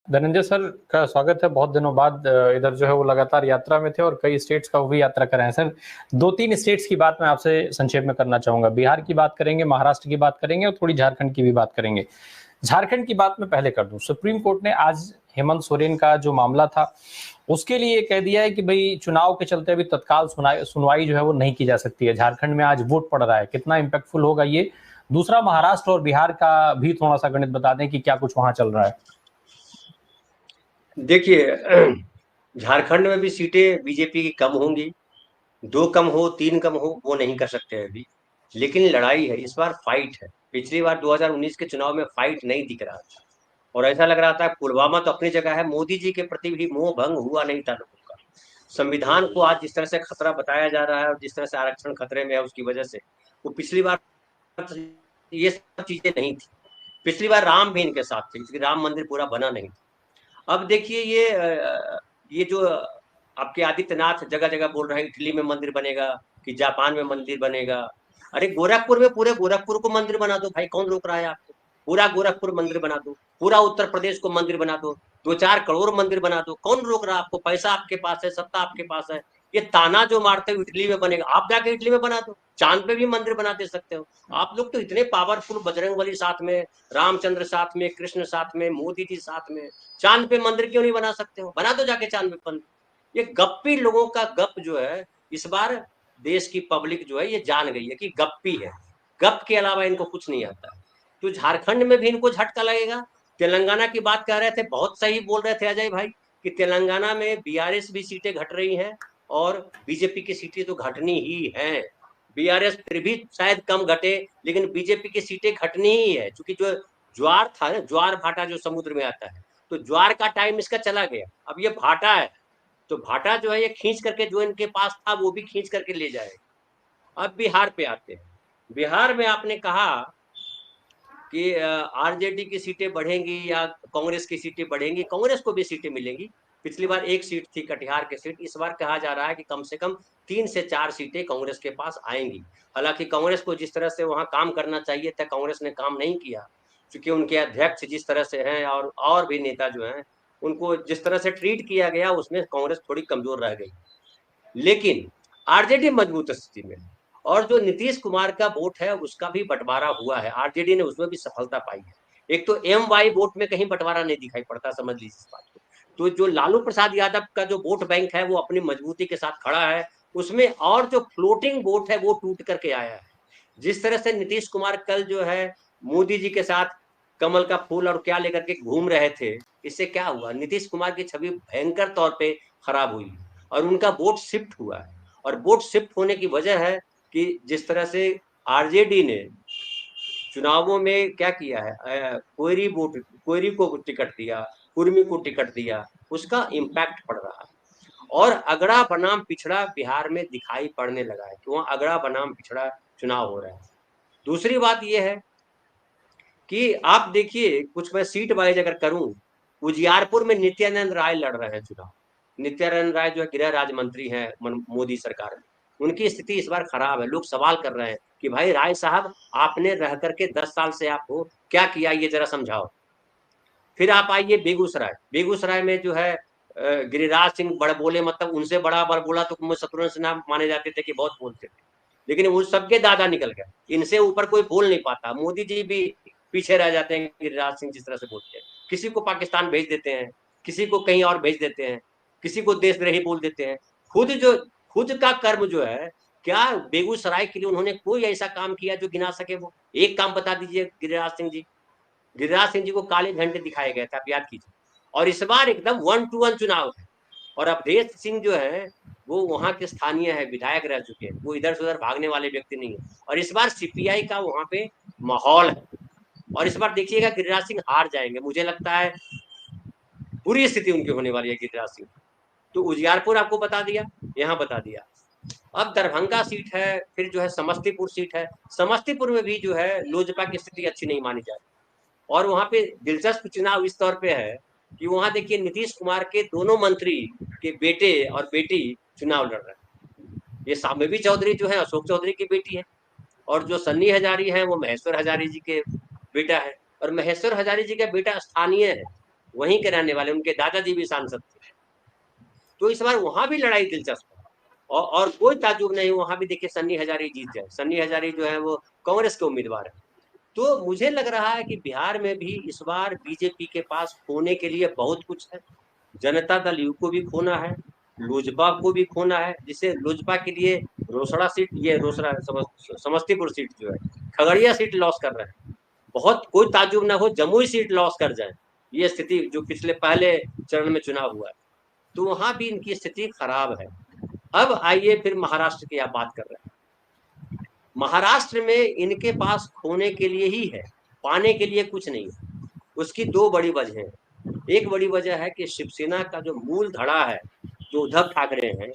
Dhananjay sir का स्वागत है। बहुत दिनों बाद इधर जो है वो लगातार यात्रा में थे और कई स्टेट्स का वो भी यात्रा कर रहे हैं। सर, 2-3 स्टेट्स की बात मैं आपसे संक्षेप में करना चाहूंगा। बिहार की बात करेंगे, महाराष्ट्र की बात करेंगे और थोड़ी झारखंड की भी बात करेंगे। झारखंड की बात मैं पहले कर दूं। सुप्रीम कोर्ट ने आज हेमंत सोरेन का जो मामला था उसके लिए कह दिया है कि भाई चुनाव के चलते अभी तत्काल सुनवाई जो है वो नहीं की जा सकती है। झारखंड में आज वोट पड़ रहा है, कितना इंपैक्टफुल होगा ये। दूसरा, महाराष्ट्र और बिहार का भी थोड़ा सा गणित बता दें कि क्या कुछ वहां चल रहा है। देखिए, झारखंड में भी सीटें बीजेपी की कम होंगी। 2 कम हो, 3 कम हो, वो नहीं कर सकते हैं अभी। लेकिन लड़ाई है, इस बार फाइट है। पिछली बार 2019 के चुनाव में फाइट नहीं दिख रहा था और ऐसा लग रहा था पुलवामा तो अपनी जगह है, मोदी जी के प्रति भी मोह भंग हुआ नहीं था लोगों का। संविधान को आज जिस तरह से खतरा बताया जा रहा है और जिस तरह से आरक्षण खतरे में है उसकी वजह से, वो पिछली बार ये सब चीजें नहीं थी। पिछली बार राम भी इनके साथ थे, क्योंकि राम मंदिर पूरा बना नहीं था। अब देखिए ये जो आपके आदित्यनाथ जगह जगह बोल रहे हैं इटली में मंदिर बनेगा कि जापान में मंदिर बनेगा। अरे गोरखपुर में पूरे गोरखपुर को मंदिर बना दो भाई, कौन रोक रहा है आपको। पूरा गोरखपुर मंदिर बना दो, पूरा उत्तर प्रदेश को मंदिर बना दो, 2-4 करोड़ मंदिर बना दो, कौन रोक रहा है आपको। पैसा आपके पास है, सत्ता आपके पास है। ये ताना जो मारते हो इटली में बनेगा, आप जाके इटली में बना दो, चांद पे भी मंदिर बना दे सकते हो। आप लोग तो इतने पावरफुल, बजरंगबली साथ में, रामचंद्र साथ में, कृष्ण साथ में, मोदी जी साथ में, चांद पे मंदिर क्यों नहीं बना सकते हो। बना दो जाके चांद पे मंदिर। ये गप्पी लोगों का गप जो है, इस बार देश की पब्लिक जो है ये जान गई है कि गप्पी है। गप के अलावा इनको कुछ नहीं आता। तो झारखंड में भी इनको झटका लगेगा। तेलंगाना की बात कर रहे थे, बहुत सही बोल रहे थे अजय भाई कि तेलंगाना में बीआरएस भी सीटें घट रही हैं और बीजेपी की सीटें तो घटनी ही हैं। बीआरएस फिर भी शायद कम घटे, लेकिन बीजेपी की सीटें घटनी ही है, क्योंकि जो ज्वार था ना, ज्वार भाटा जो समुद्र में आता है, तो ज्वार का टाइम इसका चला गया, अब ये भाटा है। तो भाटा जो है ये खींच करके जो इनके पास था वो भी खींच करके ले जाएगा। अब बिहार पे आते हैं। बिहार में आपने कहा कि आरजेडी की सीटें बढ़ेंगी या कांग्रेस की सीटें बढ़ेंगी। कांग्रेस को भी सीटें मिलेंगी। पिछली बार 1 सीट थी कटिहार की सीट, इस बार कहा जा रहा है कि कम से कम 3 से 4 सीटें कांग्रेस के पास आएंगी। हालांकि कांग्रेस को जिस तरह से वहां काम करना चाहिए था, कांग्रेस ने काम नहीं किया, क्योंकि उनके अध्यक्ष जिस तरह से हैं और भी नेता जो हैं, उनको जिस तरह से ट्रीट किया गया उसमें कांग्रेस थोड़ी कमजोर रह गई। लेकिन आरजेडी मजबूत स्थिति में, और जो नीतीश कुमार का वोट है उसका भी बंटवारा हुआ है, आरजेडी ने उसमें भी सफलता पाई है। एक तो एम वाई वोट में कहीं बंटवारा नहीं दिखाई पड़ता, समझ लीजिए इस बात को। तो जो लालू प्रसाद यादव का जो वोट बैंक है वो अपनी मजबूती के साथ खड़ा है उसमें, और जो फ्लोटिंग वोट है वो टूट करके आया है। जिस तरह से नीतीश कुमार कल जो है मोदी जी के साथ कमल का फूल और क्या लेकर के घूम रहे थे, इससे क्या हुआ, नीतीश कुमार की छवि भयंकर तौर पे खराब हुई और उनका वोट शिफ्ट हुआ है। और वोट शिफ्ट होने की वजह है कि जिस तरह से आरजेडी ने चुनावों में क्या किया है, कोयरी को टिकट दिया, कुर्मी को टिकट दिया, उसका इम्पैक्ट पड़ रहा है। और अगड़ा बनाम पिछड़ा बिहार में दिखाई पड़ने लगा है कि वहां अगड़ा बनाम पिछड़ा चुनाव हो रहा है। दूसरी बात यह है कि आप देखिए, कुछ मैं सीट वाइज अगर करूं, उजियारपुर में नित्यानंद राय लड़ रहे हैं चुनाव। नित्यानंद राय जो है गृह राज्य मंत्री हैं मोदी सरकार में, उनकी स्थिति इस बार खराब है। लोग सवाल कर रहे हैं कि भाई राय साहब, आपने रह करके 10 साल से आप हो, क्या किया ये जरा समझाओ। फिर आप आइए बेगूसराय। बेगूसराय में जो है गिरिराज सिंह बड़बोले, मतलब उनसे बड़ा बड़बोला तो शत्रुघ्न सिन्हा माने जाते थे कि बहुत बोलते थे, लेकिन वो सबके दादा निकल गए, इनसे ऊपर कोई बोल नहीं पाता। मोदी जी भी पीछे रह जाते हैं गिरिराज सिंह जिस तरह से बोलते हैं, किसी को पाकिस्तान भेज देते हैं, किसी को कहीं और भेज देते हैं, किसी को देशद्रोही बोल देते हैं। खुद का कर्म जो है, क्या बेगूसराय के लिए उन्होंने कोई ऐसा काम किया जो गिना सके। वो एक काम बता दीजिए गिरिराज सिंह जी। गिरिराज सिंह जी को काले झंडे दिखाए गए थे, आप याद कीजिए। और इस बार एकदम 1-to-1 चुनाव है। और अवधेश सिंह जो है वो वहां के स्थानीय है, विधायक रह चुके हैं, वो इधर से उधर भागने वाले व्यक्ति नहीं है। और इस बार सीपीआई का वहां पे माहौल है। और इस बार देखिएगा गिरिराज सिंह हार जाएंगे, मुझे लगता है बुरी स्थिति उनकी होने वाली है गिरिराज सिंह। तो उजियारपुर आपको बता दिया, यहाँ बता दिया। अब दरभंगा सीट है, फिर जो है समस्तीपुर सीट है। समस्तीपुर में भी जो है लोजपा की स्थिति अच्छी नहीं मानी जाती। और वहां पे दिलचस्प चुनाव इस तौर पे है कि वहां देखिए नीतीश कुमार के दोनों मंत्री के बेटे और बेटी चुनाव लड़ रहे हैं। ये सामवी चौधरी जो है अशोक चौधरी की बेटी है, और जो सन्नी हजारी है वो महेश्वर हजारी जी के बेटा है। और महेश्वर हजारी जी का बेटा स्थानीय है, वहीं के रहने वाले, उनके दादाजी भी सांसद थे। तो इस बार वहां भी लड़ाई दिलचस्प है, और कोई ताजुब नहीं, वहां भी देखिए सन्नी हजारी जीत जाए। सन्नी हजारी जो है वो कांग्रेस के उम्मीदवार है। तो मुझे लग रहा है कि बिहार में भी इस बार बीजेपी के पास खोने के लिए बहुत कुछ है। जनता दल यू को भी खोना है, लोजपा को भी खोना है। जिसे लोजपा के लिए रोसड़ा सीट, ये रोसड़ा समस्तीपुर सीट जो है, खगड़िया सीट लॉस कर रहे हैं। बहुत कोई ताजुब ना हो जमुई सीट लॉस कर जाए, ये स्थिति जो पिछले पहले चरण में चुनाव हुआ है, तो वहां भी इनकी स्थिति खराब है। अब आइए फिर महाराष्ट्र की आप बात कर रहे हैं। महाराष्ट्र में इनके पास खोने के लिए ही है, पाने के लिए कुछ नहीं है। उसकी दो बड़ी वजह है। एक बड़ी वजह है कि शिवसेना का जो मूल धड़ा है, जो उद्धव ठाकरे हैं,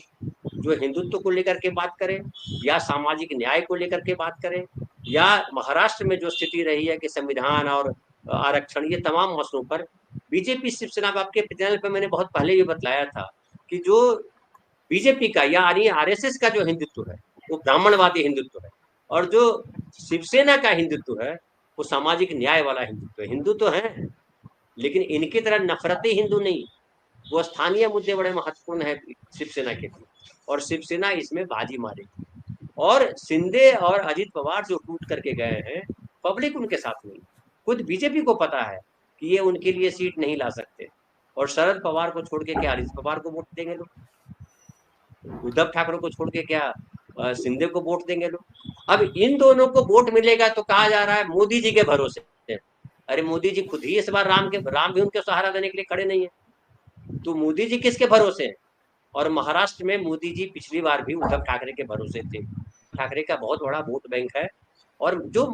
जो हिंदुत्व को लेकर के बात करें या सामाजिक न्याय को लेकर के बात करें, या महाराष्ट्र में जो स्थिति रही है कि संविधान और आरक्षण, ये तमाम मसलों पर बीजेपी शिवसेना, आपके चैनल पर मैंने बहुत पहले भी बतलाया था कि जो बीजेपी का या आरएसएस का जो हिंदुत्व है वो ब्राह्मणवादी हिंदुत्व है, और जो शिवसेना का हिंदुत्व है वो सामाजिक न्याय वाला हिंदुत्व है। हिंदू तो है, लेकिन इनकी तरह नफरती हिंदू नहीं। वो स्थानीय मुद्दे बड़े महत्वपूर्ण है शिवसेना के लिए, और शिवसेना इसमें बाजी मारेगी। और शिंदे और अजित पवार जो टूट करके गए हैं, पब्लिक उनके साथ नहीं। खुद बीजेपी को पता है कि ये उनके लिए सीट नहीं ला सकते, और शरद पवार को छोड़ के क्या अजित पवार को वोट देंगे लोग? उद्धव ठाकरे को छोड़ के क्या शिंदे को वोट देंगे लोग? अब इन दोनों को वोट मिलेगा तो कहा जा रहा है मोदी जी के भरोसे। अरे मोदी जी खुद ही इस बार राम भी उनके सहारा देने के लिए खड़े नहीं है, तो मोदी जी किसके भरोसे हैं? और महाराष्ट्र में मोदी जी पिछली बार भी उद्धव ठाकरे के भरोसे थे। ठाकरे का बहुत बड़ा वोट बैंक है, और जो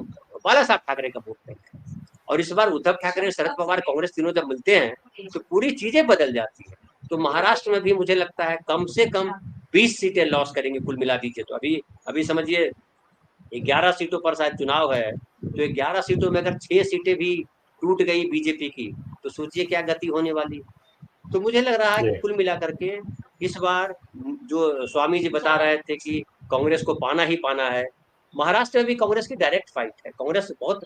बाला साहब ठाकरे का वोट बैंक है। और इस बार उद्धव ठाकरे, शरद पवार, कांग्रेस तीनों जब मिलते हैं तो पूरी चीजें बदल जाती है। तो महाराष्ट्र में भी मुझे लगता है कम से कम 20 सीटें लॉस करेंगे कुल मिला दीजिए तो। अभी समझिए 11 सीटों पर शायद चुनाव है, तो 11 सीटों में अगर 6 सीटें भी टूट गई बीजेपी की, तो सोचिए क्या गति होने वाली। तो मुझे लग रहा है कि कुल मिलाकर के इस बार जो स्वामी जी बता रहे थे कि कांग्रेस को पाना ही पाना है, महाराष्ट्र में भी कांग्रेस की डायरेक्ट फाइट है। कांग्रेस बहुत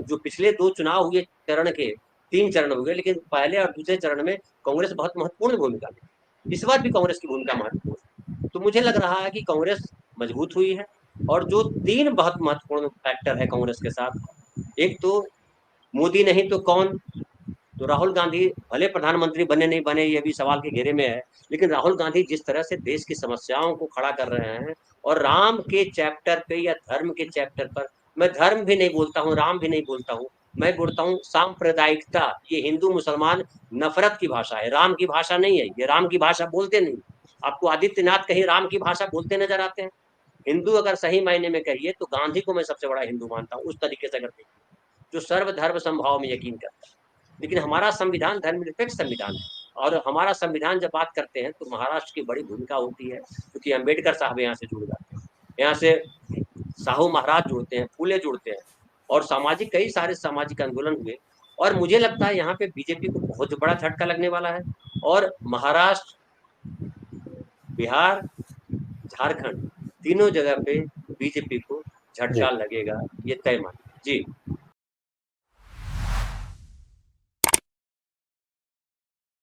जो पिछले 2 चुनाव हुए चरण के, 3 चरण हुए, लेकिन पहले और दूसरे चरण में कांग्रेस बहुत महत्वपूर्ण भूमिका निभाई। इस बार भी कांग्रेस की भूमिका महत्वपूर्ण। तो मुझे लग रहा है कि कांग्रेस मजबूत हुई है। और जो 3 बहुत महत्वपूर्ण फैक्टर है कांग्रेस के साथ, एक तो मोदी नहीं तो कौन। तो राहुल गांधी भले प्रधानमंत्री बने नहीं बने, ये भी सवाल के घेरे में है, लेकिन राहुल गांधी जिस तरह से देश की समस्याओं को खड़ा कर रहे हैं, और राम के चैप्टर पे या धर्म के चैप्टर पर, मैं धर्म भी नहीं बोलता हूँ, राम भी नहीं बोलता हूँ, मैं बोलता हूँ सांप्रदायिकता। ये हिंदू मुसलमान नफरत की भाषा है, राम की भाषा नहीं है। ये राम की भाषा बोलते नहीं। आपको आदित्यनाथ कहीं राम की भाषा बोलते नजर आते हैं? हिंदू अगर सही मायने में कहिए तो गांधी को मैं सबसे बड़ा हिंदू मानता हूँ, उस तरीके से अगर देखिए, जो सर्वधर्म संभाव में यकीन करता है। लेकिन हमारा संविधान धर्मनिरपेक्ष संविधान है, और हमारा संविधान जब बात करते हैं तो महाराष्ट्र की बड़ी भूमिका होती है, क्योंकि अम्बेडकर साहब यहाँ से जुड़ जाते हैं, यहाँ से साहू महाराज जुड़ते हैं, फूले जुड़ते हैं, और सामाजिक कई सारे सामाजिक आंदोलन हुए। और मुझे लगता है यहाँ पे बीजेपी को बहुत बड़ा झटका लगने वाला है, और महाराष्ट्र, बिहार, झारखंड, तीनों जगह पे बीजेपी को झटका लगेगा, ये तय मान जी।